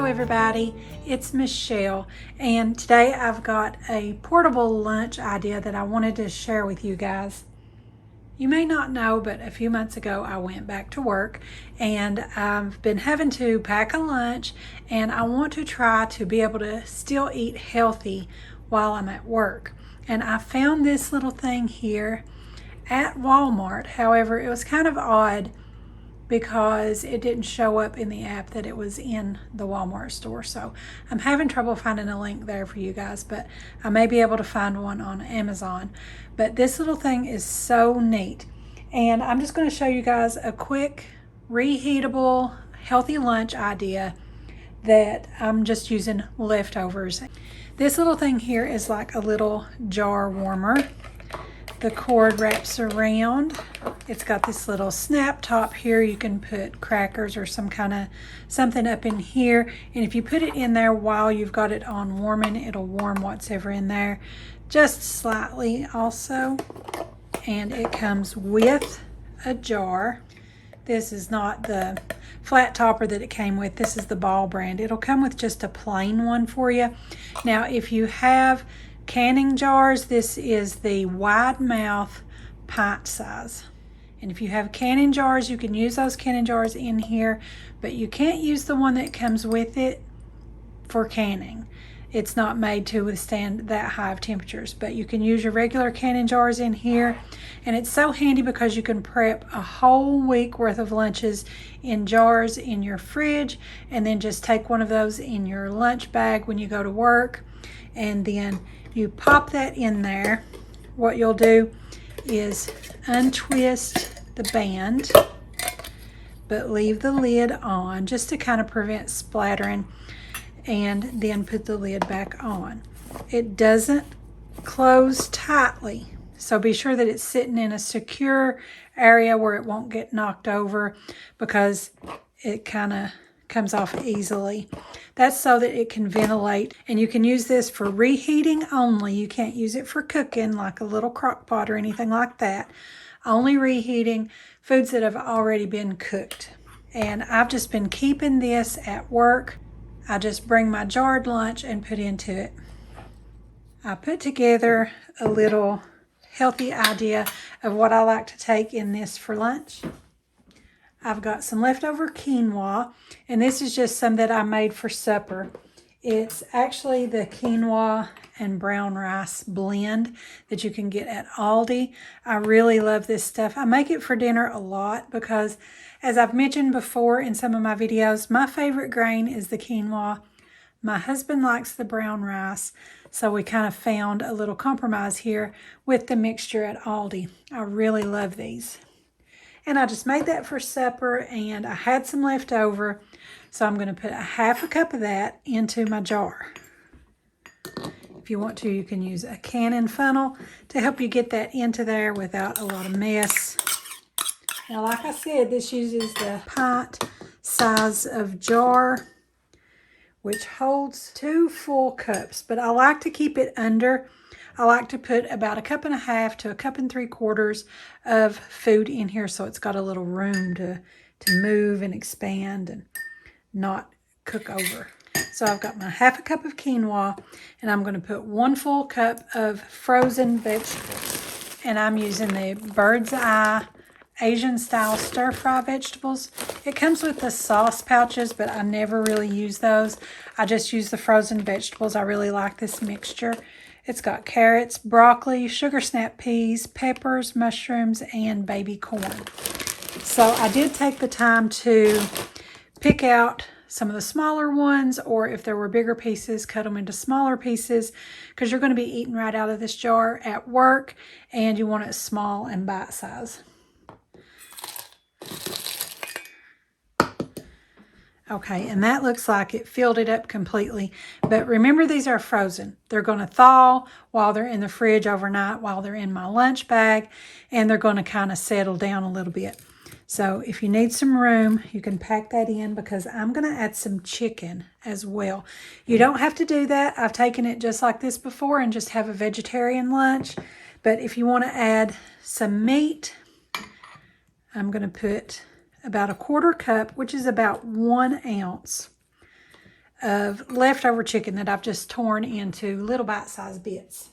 everybody, it's Michelle, and today I've got a portable lunch idea that I wanted to share with you guys. You may not know, but a few months ago I went back to work and I've been having to pack a lunch, and I want to try to be able to still eat healthy while I'm at work. And I found this little thing here at Walmart. However, it was kind of odd because it didn't show up in the app that it was in the Walmart store. So I'm having trouble finding a link there for you guys, but I may be able to find one on Amazon. But this little thing is so neat. And I'm just going to show you guys a quick reheatable healthy lunch idea that I'm just using leftovers. This little thing here is like a little jar warmer. The cord wraps around. It's got this little snap top here. You can put crackers or some kind of something up in here. And if you put it in there while you've got it on warming, it'll warm what's ever in there just slightly also. And it comes with a jar. This is not the flat topper that it came with. This is the Ball brand. It'll come with just a plain one for you. Now, if you have canning jars, this is the wide mouth pint size. And if you have canning jars, you can use those canning jars in here, but you can't use the one that comes with it for canning. It's not made to withstand that high of temperatures, but you can use your regular canning jars in here. And it's so handy because you can prep a whole week worth of lunches in jars in your fridge, and then just take one of those in your lunch bag when you go to work. And then you pop that in there. What you'll do is untwist the band, but leave the lid on just to kind of prevent splattering, and then put the lid back on. It doesn't close tightly, so be sure that it's sitting in a secure area where it won't get knocked over, because it kind of comes off easily. That's so that it can ventilate, and you can use this for reheating only. You can't use it for cooking like a little crock pot or anything like that. Only reheating foods that have already been cooked. And I've just been keeping this at work. I just bring my jarred lunch and put into it. I put together a little healthy idea of what I like to take in this for lunch. I've got some leftover quinoa, and this is just some that I made for supper. It's actually the quinoa and brown rice blend that you can get at Aldi. I really love this stuff. I make it for dinner a lot because, as I've mentioned before in some of my videos, my favorite grain is the quinoa. My husband likes the brown rice, so we kind of found a little compromise here with the mixture at Aldi. I really love these. And I just made that for supper, and I had some left over, so I'm going to put a half a cup of that into my jar. If you want to, you can use a cannon funnel to help you get that into there without a lot of mess. Now, like I said, this uses the pint size of jar, which holds 2 full cups, but I like to keep it under. I like to put about 1.5 cups to 1 3/4 cups of food in here, so it's got a little room to move and expand and not cook over. So I've got my half a cup of quinoa, and I'm going to put 1 full cup of frozen vegetables. And I'm using the Bird's Eye Asian style stir fry vegetables. It comes with the sauce pouches, but I never really use those. I just use the frozen vegetables. I really like this mixture. It's got carrots, broccoli, sugar snap peas, peppers, mushrooms, and baby corn. So I did take the time to pick out some of the smaller ones, or if there were bigger pieces, cut them into smaller pieces, because you're going to be eating right out of this jar at work, and you want it small and bite size. Okay, and that looks like it filled it up completely. But remember, these are frozen. They're going to thaw while they're in the fridge overnight, while they're in my lunch bag, and they're going to kind of settle down a little bit. So if you need some room, you can pack that in, because I'm going to add some chicken as well. You don't have to do that. I've taken it just like this before and just have a vegetarian lunch. But if you want to add some meat, I'm going to put about 1/4 cup, which is about 1 ounce of leftover chicken that I've just torn into little bite-sized bits.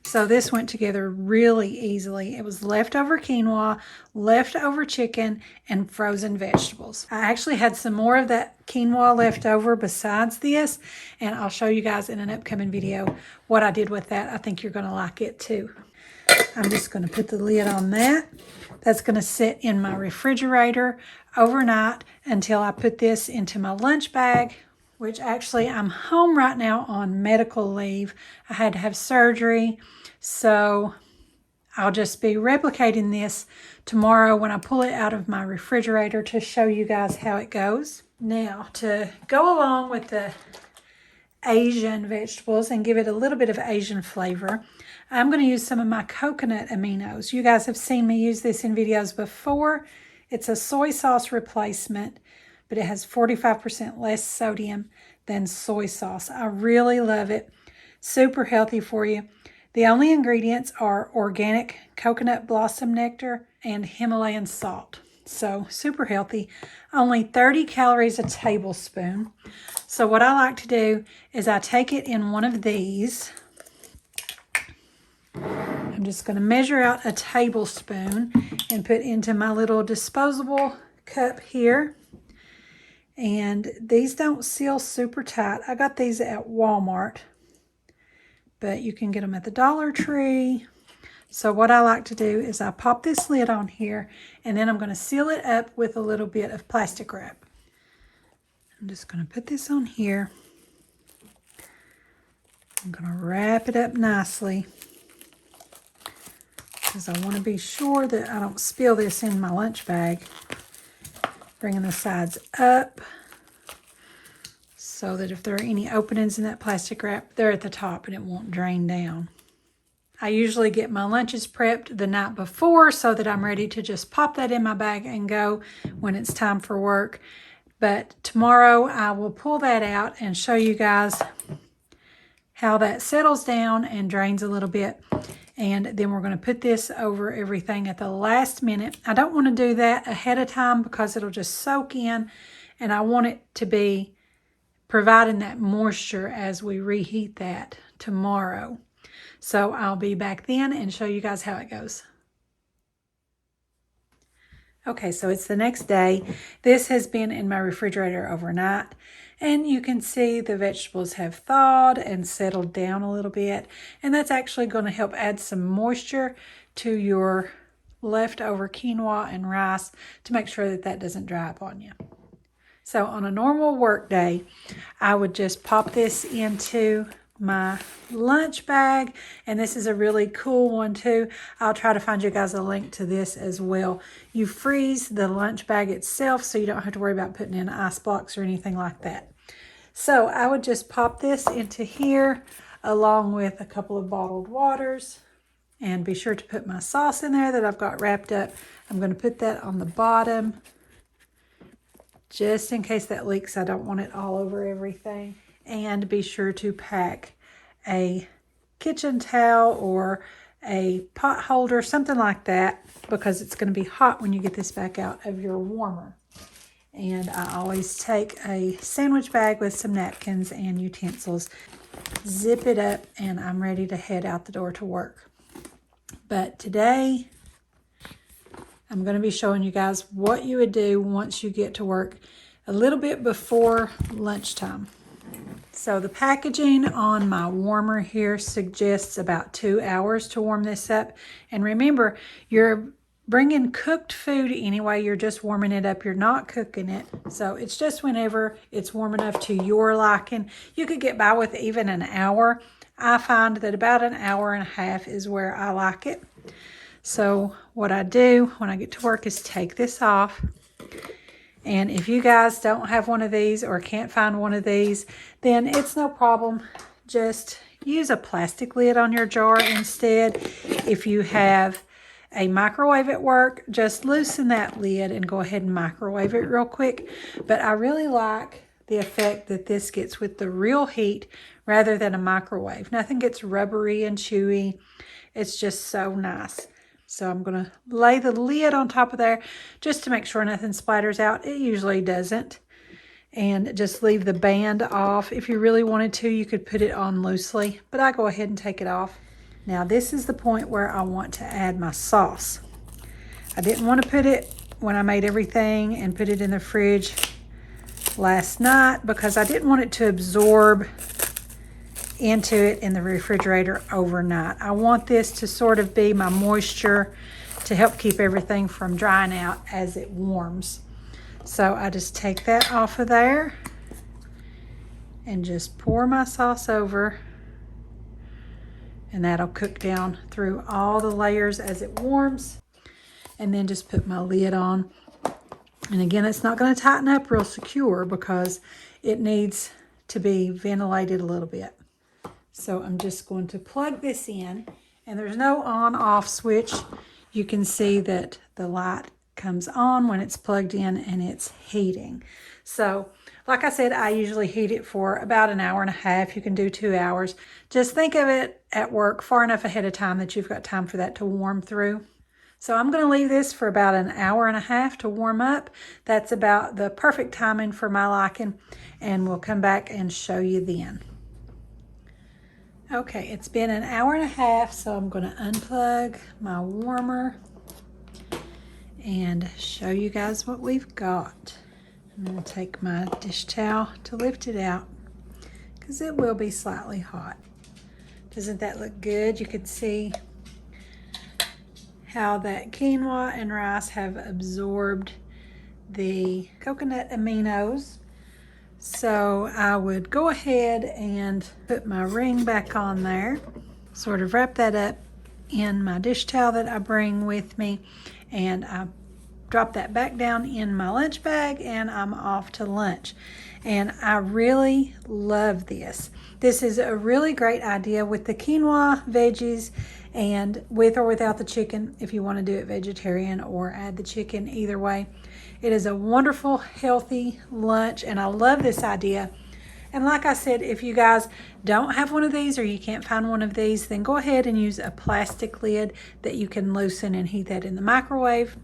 So this went together really easily. It was leftover quinoa, leftover chicken, and frozen vegetables. I actually had some more of that quinoa left over besides this, and I'll show you guys in an upcoming video what I did with that. I think you're going to like it too. I'm just going to put the lid on that. That's going to sit in my refrigerator overnight until I put this into my lunch bag, which actually I'm home right now on medical leave. I had to have surgery, so I'll just be replicating this tomorrow when I pull it out of my refrigerator to show you guys how it goes. Now, to go along with the Asian vegetables and give it a little bit of Asian flavor, I'm going to use some of my coconut aminos. You guys have seen me use this in videos before. It's a soy sauce replacement, but it has 45% less sodium than soy sauce. I really love it. Super healthy for you. The only ingredients are organic coconut blossom nectar and Himalayan salt. So super healthy. Only 30 calories a tablespoon. So what I like to do is I take it in one of these. I'm just going to measure out a tablespoon and put into my little disposable cup here. And these don't seal super tight. I got these at Walmart, but you can get them at the Dollar Tree. So what I like to do is I pop this lid on here, and then I'm going to seal it up with a little bit of plastic wrap. I'm just going to put this on here. I'm going to wrap it up nicely because I want to be sure that I don't spill this in my lunch bag. Bringing the sides up so that if there are any openings in that plastic wrap, they're at the top and it won't drain down. I usually get my lunches prepped the night before so that I'm ready to just pop that in my bag and go when it's time for work. But tomorrow I will pull that out and show you guys how that settles down and drains a little bit. And then we're going to put this over everything at the last minute. I don't want to do that ahead of time because it'll just soak in, and I want it to be providing that moisture as we reheat that tomorrow. So I'll be back then and show you guys how it goes. Okay, so it's the next day. This has been in my refrigerator overnight, and you can see the vegetables have thawed and settled down a little bit, and that's actually going to help add some moisture to your leftover quinoa and rice to make sure that that doesn't dry up on you. So on a normal work day, I would just pop this into my lunch bag, and this is a really cool one too. I'll try to find you guys a link to this as well. You freeze the lunch bag itself so you don't have to worry about putting in ice blocks or anything like that. So I would just pop this into here along with a couple of bottled waters, and be sure to put my sauce in there that I've got wrapped up. I'm going to put that on the bottom just in case that leaks. I don't want it all over everything. And be sure to pack a kitchen towel or a pot holder, something like that, because it's going to be hot when you get this back out of your warmer. And I always take a sandwich bag with some napkins and utensils, zip it up, and I'm ready to head out the door to work. But today, I'm going to be showing you guys what you would do once you get to work a little bit before lunchtime. So the packaging on my warmer here suggests about 2 hours to warm this up. And remember, you're bringing cooked food anyway. You're just warming it up. You're not cooking it. So it's just whenever it's warm enough to your liking. You could get by with even an hour. I find that about an hour and a half is where I like it. So what I do when I get to work is take this off. And if you guys don't have one of these or can't find one of these, then it's no problem. Just use a plastic lid on your jar instead. If you have a microwave at work, just loosen that lid and go ahead and microwave it real quick. But I really like the effect that this gets with the real heat rather than a microwave. Nothing gets rubbery and chewy. It's just so nice. So I'm going to lay the lid on top of there just to make sure nothing splatters out. It usually doesn't. and just leave the band off. If you really wanted to, you could put it on loosely, but I go ahead and take it off. Now this is the point where I want to add my sauce. I didn't want to put it when I made everything and put it in the fridge last night because I didn't want it to absorb into it in the refrigerator overnight. I want this to sort of be my moisture to help keep everything from drying out as it warms. So I just take that off of there and just pour my sauce over, and that'll cook down through all the layers as it warms. And then just put my lid on. And again, it's not going to tighten up real secure because it needs to be ventilated a little bit. So I'm just going to plug this in, and there's no on-off switch. You can see that the light comes on when it's plugged in and it's heating. So like I said, I usually heat it for about an hour and a half. You can do 2 hours. Just think of it at work far enough ahead of time that you've got time for that to warm through. So I'm going to leave this for about an hour and a half to warm up. That's about the perfect timing for my liking, and we'll come back and show you then. Okay, it's been an hour and a half, so I'm going to unplug my warmer and show you guys what we've got. I'm going to take my dish towel to lift it out because it will be slightly hot. Doesn't that look good? You can see how that quinoa and rice have absorbed the coconut aminos. So I would go ahead and put my ring back on there, sort of wrap that up in my dish towel that I bring with me, and I drop that back down in my lunch bag, and I'm off to lunch. And I really love this. This is a really great idea with the quinoa veggies, and with or without the chicken, if you want to do it vegetarian or add the chicken, either way. It is a wonderful, healthy lunch, and I love this idea. And like I said, if you guys don't have one of these or you can't find one of these, then go ahead and use a plastic lid that you can loosen and heat that in the microwave.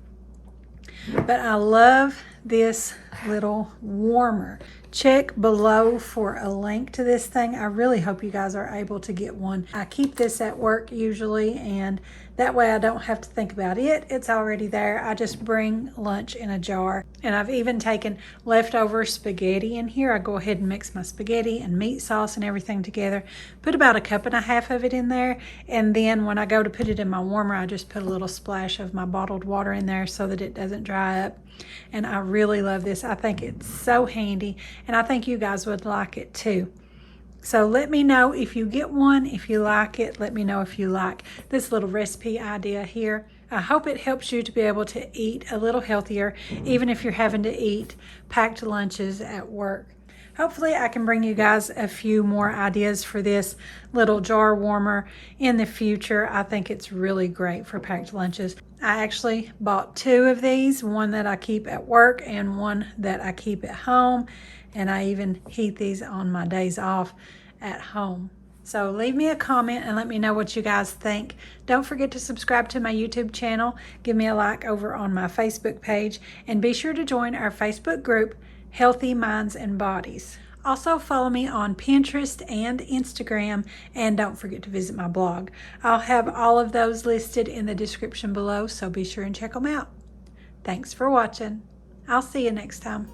But I love this little warmer. Check below for a link to this thing. I really hope you guys are able to get one. I keep this at work usually, and that way I don't have to think about it. It's already there. I just bring lunch in a jar. And I've even taken leftover spaghetti in here. I go ahead and mix my spaghetti and meat sauce and everything together. Put about 1.5 cups of it in there. And then when I go to put it in my warmer, I just put a little splash of my bottled water in there so that it doesn't dry up. And I really love this. I think it's so handy, and I think you guys would like it too. So let me know if you get one, if you like it. Let me know if you like this little recipe idea here. I hope it helps you to be able to eat a little healthier, even if you're having to eat packed lunches at work. Hopefully I can bring you guys a few more ideas for this little jar warmer in the future. I think it's really great for packed lunches. I actually bought 2 of these, one that I keep at work and one that I keep at home. And I even heat these on my days off at home. So leave me a comment and let me know what you guys think. Don't forget to subscribe to my YouTube channel. Give me a like over on my Facebook page. And be sure to join our Facebook group, Healthy Minds and Bodies. Also follow me on Pinterest and Instagram, and don't forget to visit my blog. I'll have all of those listed in the description below, so be sure and check them out. Thanks for watching. I'll see you next time.